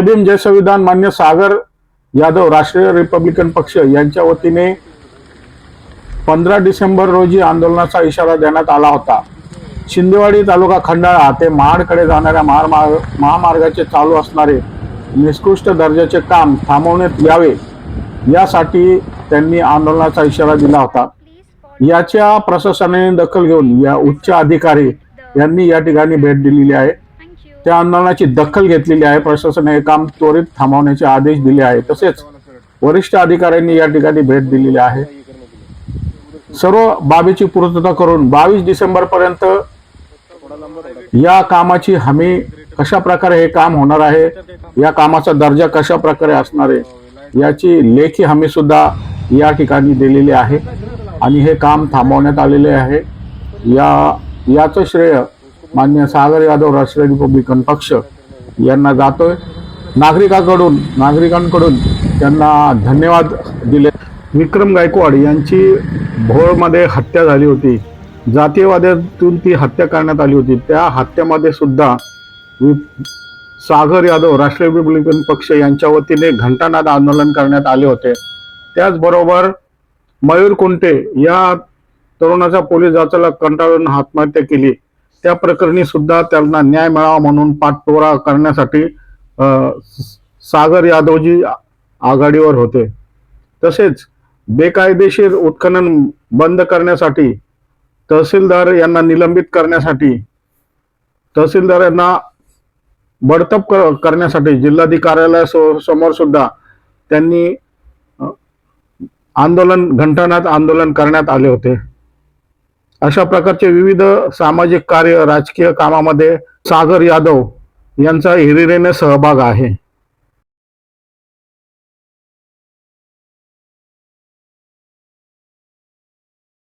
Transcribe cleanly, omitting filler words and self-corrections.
भीम जय संविधान मान्य सागर यादव राष्ट्रीय रिपब्लिकन पक्ष यांच्या वतीने 15 डिसेंबर रोजी आंदोलनाचा इशारा देण्यात आला होता। शिंदेवाडी तालुका खंडाळा ते महाडकडे जाणाऱ्या महामार्गाचे चालू असणारे निकृष्ट दर्जाचे काम थांबवण्यात यावे यासाठी त्यांनी आंदोलनाचा इशारा दिला होता। याच्या प्रशासनाने दखल घेऊन या उच्च अधिकारी यांनी या ठिकाणी भेट दिलेली आहे। त्या आंदोलनाची दखल घेतलेली आहे। प्रशासनाने काम त्वरित थांबवण्याचे आदेश दिले आहेत। तसेच वरिष्ठ अधिकाऱ्यांनी या ठिकाणी भेट दिलेली आहे। सर्व बाबीची पूर्तता करून 22 डिसेंबर पर्यंत या कामाची हमी कशा प्रकारे हे काम होणार आहे, या कामाचा दर्जा कशा प्रकारे असणार आहे याची लेखी हमी सुद्धा या ठिकाणी दिलेली आहे आणि हे काम थांबवण्यात आलेले आहे। याचं श्रेय मान्य सागर यादव राष्ट्रीय रिपब्लिकन पक्ष यांना जातोय। नागरिकांकडून त्यांना धन्यवाद दिले। विक्रम गायकवाड यांची भोरमध्ये हत्या झाली होती। जातीयवादातून ती हत्या करण्यात आली होती। त्या हत्येमध्ये सुद्धा सागर यादव राष्ट्रीय रिपब्लिकन पक्ष यांच्या वतीने घंटानाद आंदोलन करण्यात आले होते। त्याचबरोबर मयूर कुंटे या तरुणाचा पोलीस जाचाला कंटाळून आत्महत्या केली, त्या प्रकरणी सुद्धा त्यांना न्याय मिळावा म्हणून पाठपुरावा करण्यासाठी सागर यादवजी आघाडीवर होते। तसेच बेकायदेशीर उत्खनन बंद करण्यासाठी, तहसीलदार यांना निलंबित करण्यासाठी, तहसीलदारांना बडतप करण्यासाठी जिल्हाधिकाऱ्यालयासमोर सुद्धा त्यांनी घंटानाद आंदोलन करण्यात आले होते। अशा प्रकारचे विविध सामाजिक कार्य, राजकीय कामामध्ये सागर यादव यांचा हिरिरीने सहभाग आहे।